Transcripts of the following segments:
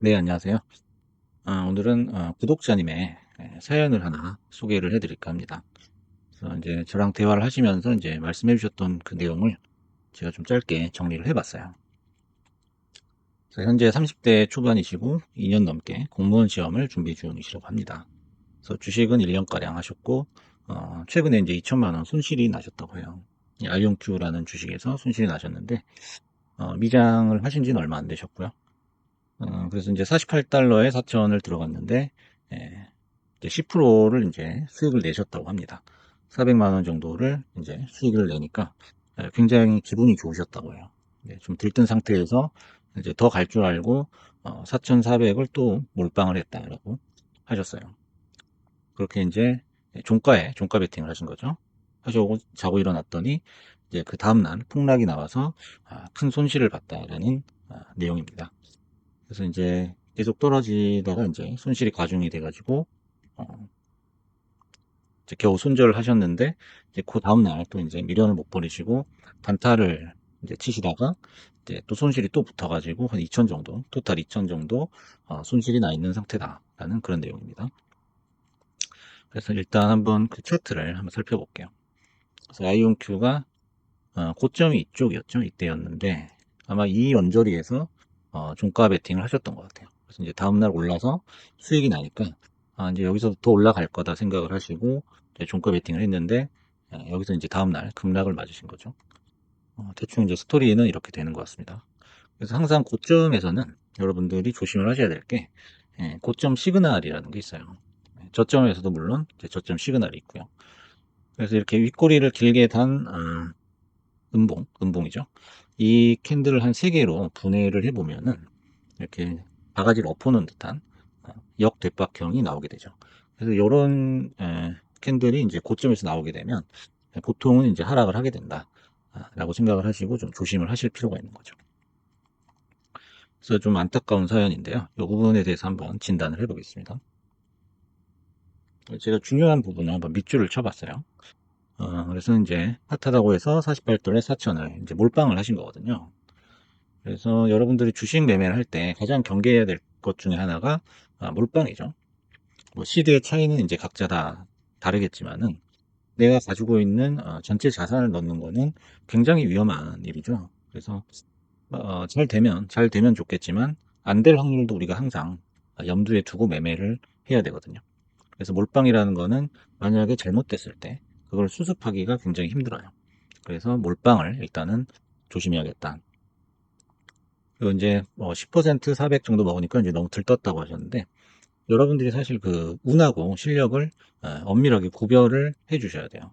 네, 안녕하세요. 오늘은 구독자님의 사연을 하나 소개를 해드릴까 합니다. 그래서 이제 저랑 대화를 하시면서 이제 말씀해 주셨던 그 내용을 제가 좀 짧게 정리를 해봤어요. 그래서 현재 30대 초반이시고 2년 넘게 공무원 시험을 준비 중이시라고 합니다. 그래서 주식은 1년가량 하셨고, 최근에 이제 2천만 원 손실이 나셨다고 해요. 이 아이온큐라는 주식에서 손실이 나셨는데, 미장을 하신 지는 얼마 안 되셨고요. 그래서 이제 48달러에 4천을 들어갔는데, 예, 이제 10%를 이제 수익을 내셨다고 합니다. 400만 원 정도를 이제 수익을 내니까 굉장히 기분이 좋으셨다고 해요. 좀 들뜬 상태에서 이제 더 갈 줄 알고 4,400을 또 몰빵을 했다라고 하셨어요. 그렇게 이제 종가 베팅을 하신 거죠. 하시고 자고 일어났더니 이제 그 다음날 폭락이 나와서 큰 손실을 봤다라는 내용입니다. 그래서 이제 계속 떨어지다가 이제 손실이 가중이 돼가지고 어, 이제 겨우 손절을 하셨는데 이제 그 다음날 또 이제 미련을 못 버리시고 단타를 이제 치시다가 이제 또 손실이 또 붙어가지고 한 2천 정도, 토탈 2천 정도 손실이 나 있는 상태다라는 그런 내용입니다. 그래서 일단 한번 그 차트를 한번 살펴볼게요. 그래서 아이온큐가 고점이 이쪽이었죠. 이때였는데 아마 이 연저리에서 종가 베팅을 하셨던 것 같아요. 그래서 이제 다음날 올라서 수익이 나니까 이제 여기서 더 올라갈 거다 생각을 하시고 이제 종가 베팅을 했는데 여기서 이제 다음날 급락을 맞으신 거죠. 대충 이제 스토리는 이렇게 되는 것 같습니다. 그래서 항상 고점에서는 여러분들이 조심을 하셔야 될 게 고점 시그널이라는 게 있어요. 저점에서도 물론 이제 저점 시그널이 있고요. 그래서 이렇게 윗꼬리를 길게 단 음봉이죠. 이 캔들을 한 3개로 분해를 해보면은 이렇게 바가지를 엎어놓은 듯한 역대박형이 나오게 되죠. 그래서 이런 캔들이 이제 고점에서 나오게 되면 보통은 이제 하락을 하게 된다. 라고 생각을 하시고 좀 조심을 하실 필요가 있는 거죠. 그래서 좀 안타까운 사연인데요. 이 부분에 대해서 한번 진단을 해보겠습니다. 제가 중요한 부분을 한번 밑줄을 쳐봤어요. 그래서 이제 핫하다고 해서 48돌에 4천을 이제 몰빵을 하신 거거든요. 그래서 여러분들이 주식 매매를 할 때 가장 경계해야 될 것 중에 하나가 몰빵이죠. 뭐 시대의 차이는 이제 각자 다 다르겠지만은 내가 가지고 있는 전체 자산을 넣는 거는 굉장히 위험한 일이죠. 그래서 잘 되면 좋겠지만 안 될 확률도 우리가 항상 염두에 두고 매매를 해야 되거든요. 그래서 몰빵이라는 거는 만약에 잘못됐을 때 그걸 수습하기가 굉장히 힘들어요. 그래서 몰빵을 일단은 조심해야겠다. 그리고 이제 10% 400 정도 먹으니까 이제 너무 들떴다고 하셨는데 여러분들이 사실 그 운하고 실력을 엄밀하게 구별을 해 주셔야 돼요.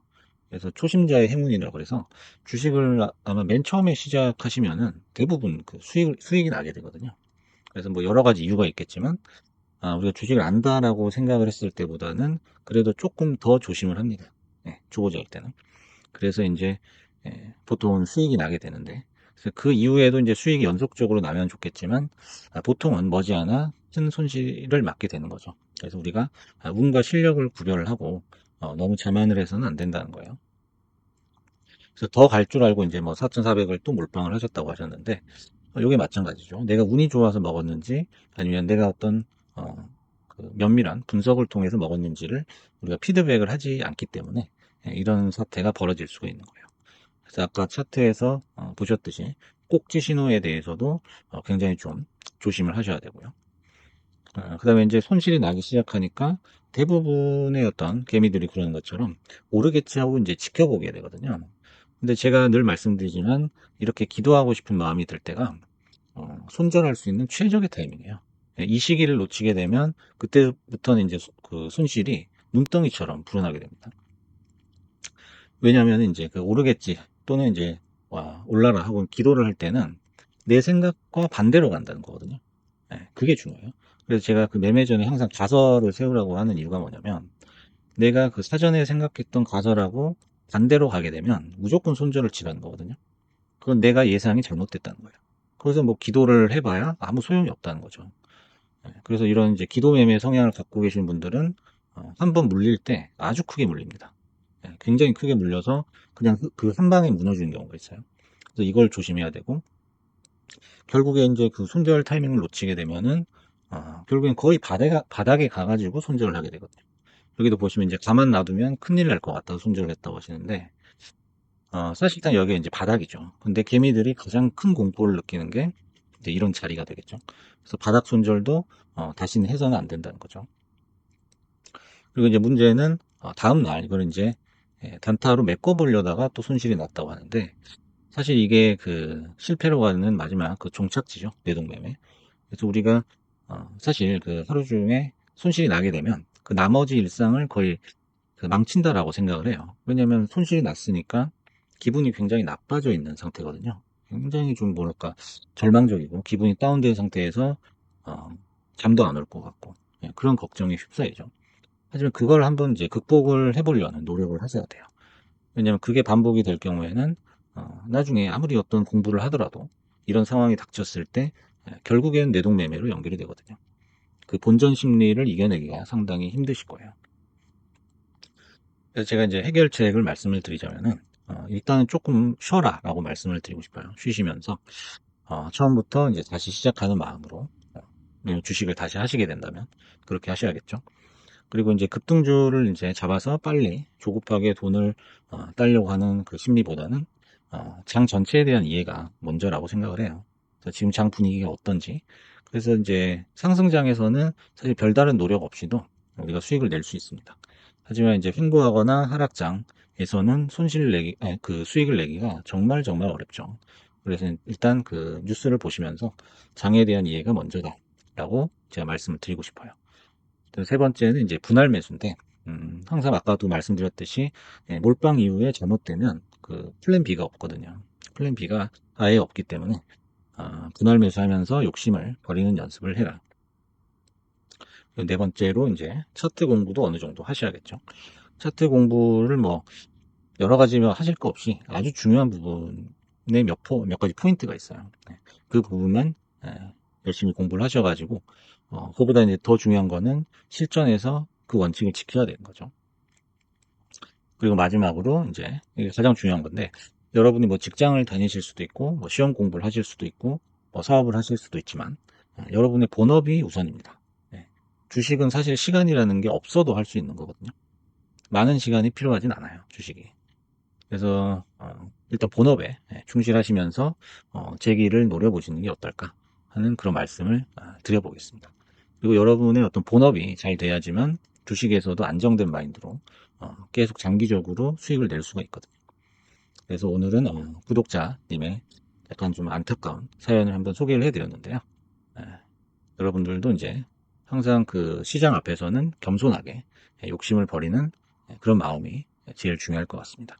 그래서 초심자의 행운이라고 그래서 주식을 아마 맨 처음에 시작하시면은 대부분 그 수익이 나게 되거든요. 그래서 뭐 여러 가지 이유가 있겠지만 우리가 주식을 안다라고 생각을 했을 때보다는 그래도 조금 더 조심을 합니다. 초보자일 때는. 그래서 이제 보통은 수익이 나게 되는데 그래서 그 이후에도 이제 수익이 연속적으로 나면 좋겠지만 보통은 머지않아 큰 손실을 맞게 되는 거죠. 그래서 우리가 운과 실력을 구별을 하고 너무 자만을 해서는 안 된다는 거예요. 그래서 더 갈 줄 알고 이제 뭐 4,400을 또 몰빵을 하셨다고 하셨는데 이게 마찬가지죠. 내가 운이 좋아서 먹었는지 아니면 내가 어떤 그 면밀한 분석을 통해서 먹었는지를 우리가 피드백을 하지 않기 때문에 이런 사태가 벌어질 수가 있는 거예요. 그래서 아까 차트에서 보셨듯이 꼭지 신호에 대해서도 굉장히 좀 조심을 하셔야 되고요. 그 다음에 이제 손실이 나기 시작하니까 대부분의 어떤 개미들이 그러는 것처럼 오르겠지 하고 이제 지켜보게 되거든요. 근데 제가 늘 말씀드리지만 이렇게 기도하고 싶은 마음이 들 때가 손절할 수 있는 최적의 타이밍이에요. 이 시기를 놓치게 되면 그때부터는 이제 그 손실이 눈덩이처럼 불어나게 됩니다. 왜냐하면 이제 그 오르겠지 또는 이제 와 올라라 하고 기도를 할 때는 내 생각과 반대로 간다는 거거든요. 그게 중요해요. 그래서 제가 그 매매 전에 항상 가설을 세우라고 하는 이유가 뭐냐면 내가 그 사전에 생각했던 가설하고 반대로 가게 되면 무조건 손절을 치라는 거거든요. 그건 내가 예상이 잘못됐다는 거예요. 그래서 뭐 기도를 해봐야 아무 소용이 없다는 거죠. 그래서 이런 이제 기도 매매 성향을 갖고 계신 분들은 한번 물릴 때 아주 크게 물립니다. 굉장히 크게 물려서 그냥 그 한 방에 무너지는 경우가 있어요. 그래서 이걸 조심해야 되고 결국에 이제 그 손절 타이밍을 놓치게 되면은 결국엔 거의 바닥에 가가지고 손절을 하게 되거든요. 여기도 보시면 이제 가만 놔두면 큰일 날 것 같아서 손절을 했다고 하시는데, 사실상 여기가 이제 바닥이죠. 근데 개미들이 가장 큰 공포를 느끼는 게 이제 이런 자리가 되겠죠. 그래서 바닥 손절도 다시는 해서는 안 된다는 거죠. 그리고 이제 문제는 다음 날 이걸 이제 단타로 메꿔보려다가 또 손실이 났다고 하는데, 사실 이게 그 실패로 가는 마지막 그 종착지죠. 뇌동매매. 그래서 우리가 사실 그 하루 중에 손실이 나게 되면 그 나머지 일상을 거의 그 망친다라고 생각을 해요. 왜냐면 손실이 났으니까 기분이 굉장히 나빠져 있는 상태거든요. 굉장히 좀 뭐랄까 절망적이고 기분이 다운된 상태에서 어, 잠도 안 올 것 같고, 그런 걱정에 휩싸이죠. 하지만 그걸 한번 이제 극복을 해보려는 노력을 하셔야 돼요. 왜냐면 그게 반복이 될 경우에는 나중에 아무리 어떤 공부를 하더라도 이런 상황이 닥쳤을 때 결국에는 뇌동매매로 연결이 되거든요. 그 본전 심리를 이겨내기가 상당히 힘드실 거예요. 그래서 제가 이제 해결책을 말씀을 드리자면은 일단은 조금 쉬어라 라고 말씀을 드리고 싶어요. 쉬시면서 처음부터 이제 다시 시작하는 마음으로 주식을 다시 하시게 된다면 그렇게 하셔야겠죠. 그리고 이제 급등주를 이제 잡아서 빨리 조급하게 돈을 따려고 하는 그 심리보다는 장 전체에 대한 이해가 먼저라고 생각을 해요. 그래서 지금 장 분위기가 어떤지. 그래서 이제 상승장에서는 사실 별다른 노력 없이도 우리가 수익을 낼 수 있습니다. 하지만 이제 횡보하거나 하락장에서는 그 수익을 내기가 정말 정말 어렵죠. 그래서 일단 그 뉴스를 보시면서 장에 대한 이해가 먼저다라고 제가 말씀을 드리고 싶어요. 또 세 번째는 이제 분할 매수인데, 항상 아까도 말씀드렸듯이 몰빵 이후에 잘못되면 그 플랜 B가 없거든요. 플랜 B가 아예 없기 때문에 분할 매수하면서 욕심을 버리는 연습을 해라. 네 번째로 이제 차트 공부도 어느 정도 하셔야겠죠. 차트 공부를 뭐 여러 가지 하실 거 없이 아주 중요한 부분에 몇 가지 포인트가 있어요. 그 부분만 열심히 공부를 하셔가지고 그보다 이제 더 중요한 거는 실전에서 그 원칙을 지켜야 되는 거죠. 그리고 마지막으로 이제 이게 가장 중요한 건데, 여러분이 뭐 직장을 다니실 수도 있고 뭐 시험 공부를 하실 수도 있고 뭐 사업을 하실 수도 있지만 여러분의 본업이 우선입니다. 네. 주식은 사실 시간이라는 게 없어도 할 수 있는 거거든요. 많은 시간이 필요하진 않아요, 주식이. 그래서 일단 본업에 충실하시면서 재기를 노려보시는 게 어떨까 하는 그런 말씀을 드려보겠습니다. 그리고 여러분의 어떤 본업이 잘 돼야지만 주식에서도 안정된 마인드로 계속 장기적으로 수익을 낼 수가 있거든요. 그래서 오늘은 구독자님의 약간 좀 안타까운 사연을 한번 소개를 해드렸는데요. 예, 여러분들도 이제 항상 그 시장 앞에서는 겸손하게 욕심을 버리는 그런 마음이 제일 중요할 것 같습니다.